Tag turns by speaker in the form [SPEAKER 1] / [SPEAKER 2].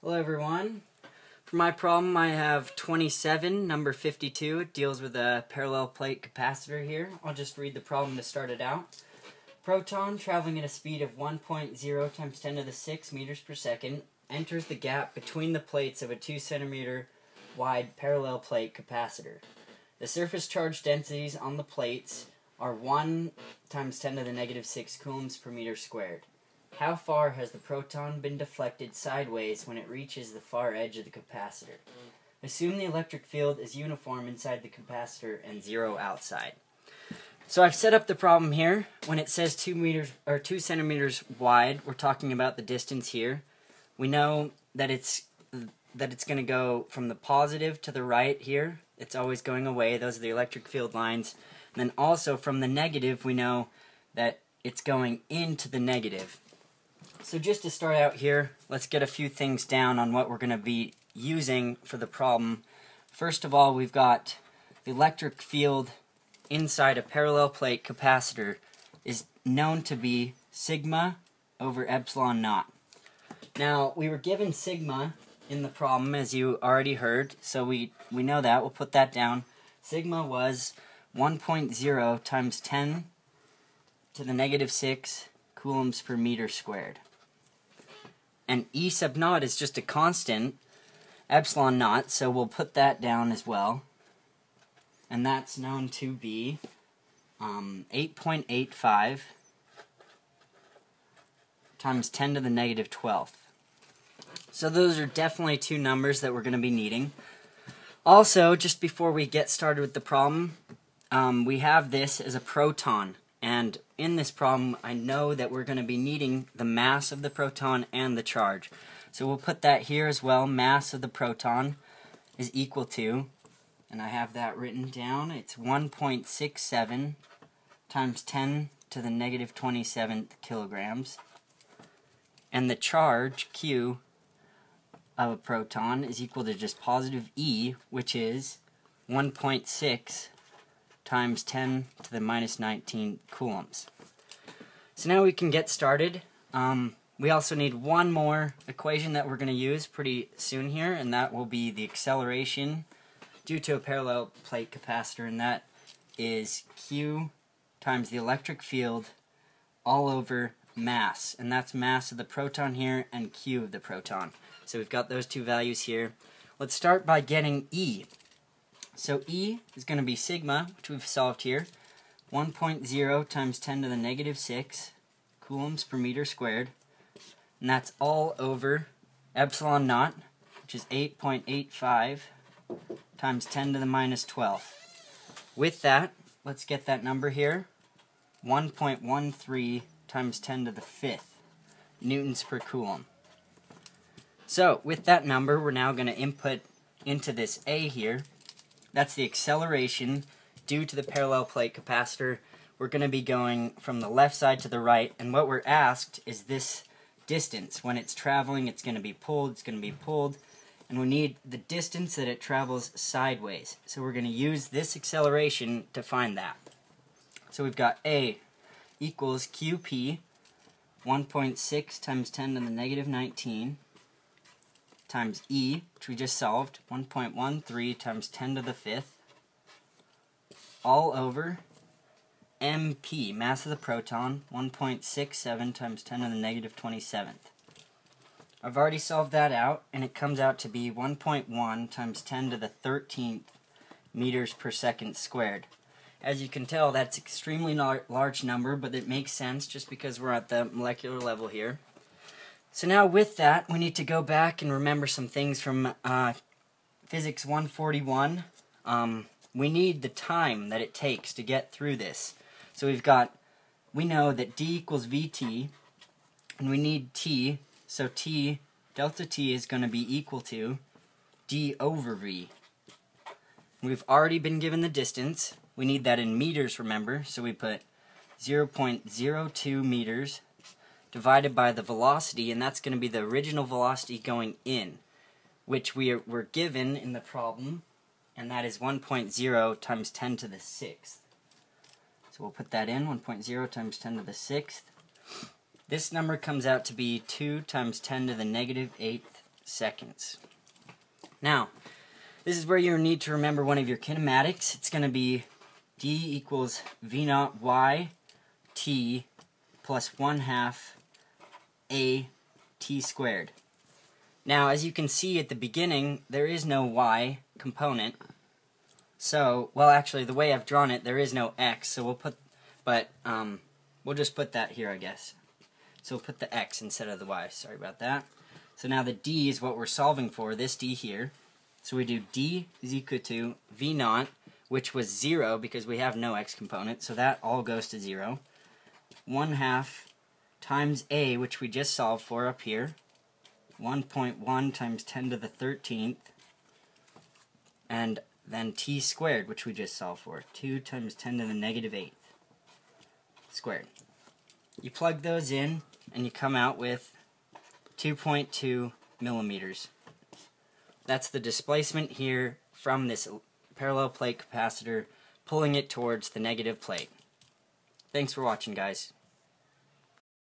[SPEAKER 1] Hello everyone. For my problem I have 27, number 52. It deals with a parallel plate capacitor here. I'll just read the problem to start it out. Proton traveling at a speed of 1.0 times 10 to the 6 meters per second enters the gap between the plates of a 2 centimeter wide parallel plate capacitor. The surface charge densities on the plates are 1 times 10 to the negative 6 coulombs per meter squared. How far has the proton been deflected sideways when it reaches the far edge of the capacitor? Assume the electric field is uniform inside the capacitor and 0 outside. So I've set up the problem here. When it says 2 centimeters wide, we're talking about the distance here. We know that it's going to go from the positive to the right here. It's always going away. Those are the electric field lines. And then also from the negative, we know that it's going into the negative. So just to start out here, let's get a few things down on what we're going to be using for the problem. First of all, we've got the electric field inside a parallel plate capacitor is known to be sigma over epsilon naught. Now, we were given sigma in the problem, as you already heard, so we know that. We'll put that down. Sigma was 1.0 times 10 to the negative 6 coulombs per meter squared. And E sub naught is just a constant, epsilon naught, so we'll put that down as well. And that's known to be 8.85 times 10 to the negative 12th. So those are definitely two numbers that we're going to be needing. Also, just before we get started with the problem, we have this as a proton. And in this problem, I know that we're going to be needing the mass of the proton and the charge. So we'll put that here as well. Mass of the proton is equal to, and I have that written down, it's 1.67 times 10 to the negative 27th kilograms. And the charge, Q, of a proton is equal to just positive E, which is 1.6 times 10 to the minus 19 coulombs. So now we can get started. We also need one more equation that we're going to use pretty soon here, and that will be the acceleration due to a parallel plate capacitor, and that is Q times the electric field all over mass, and that's mass of the proton here and Q of the proton. So we've got those two values here. Let's start by getting E. So E is going to be sigma, which we've solved here, 1.0 times 10 to the negative 6 coulombs per meter squared, and that's all over epsilon naught, which is 8.85 times 10 to the minus 12. With that, let's get that number here, 1.13 times 10 to the 5th newtons per coulomb. So with that number, we're now going to input into this A here. That's the acceleration due to the parallel plate capacitor. We're going to be going from the left side to the right, and what we're asked is this distance. When it's traveling, it's going to be pulled, and we need the distance that it travels sideways. So we're going to use this acceleration to find that. So we've got A equals QP, 1.6 times 10 to the negative 19, times E, which we just solved, 1.13 times 10 to the 5th, all over MP, mass of the proton, 1.67 times 10 to the negative 27th. I've already solved that out, and it comes out to be 1.1 times 10 to the 13th meters per second squared. As you can tell, that's an extremely large number, but it makes sense just because we're at the molecular level here. So now with that, we need to go back and remember some things from Physics 141. We need the time that it takes to get through this. So we know that D equals VT, and we need T, so delta T is going to be equal to D over V. We've already been given the distance. We need that in meters, remember, so we put 0.02 meters divided by the velocity, and that's going to be the original velocity going in, which we were given in the problem, and that is 1.0 times 10 to the 6th. So we'll put that in, 1.0 times 10 to the 6th. This number comes out to be 2 times 10 to the negative 8th seconds. Now, this is where you need to remember one of your kinematics. It's going to be D equals V naught Y T plus 1/2 A T squared. Now, as you can see at the beginning, there is no Y component. So, well, actually, the way I've drawn it, there is no X. So we'll just put that here, I guess. So we'll put the X instead of the Y. Sorry about that. So now the D is what we're solving for, this D here. So we do D is equal to V naught, which was 0 because we have no X component. So that all goes to 0. 1/2 times A, which we just solved for up here. 1.1 times 10 to the 13th. And then T squared, which we just solved for. 2 times 10 to the -8th squared. You plug those in, and you come out with 2.2 millimeters. That's the displacement here from this parallel plate capacitor, pulling it towards the negative plate. Thanks for watching, guys.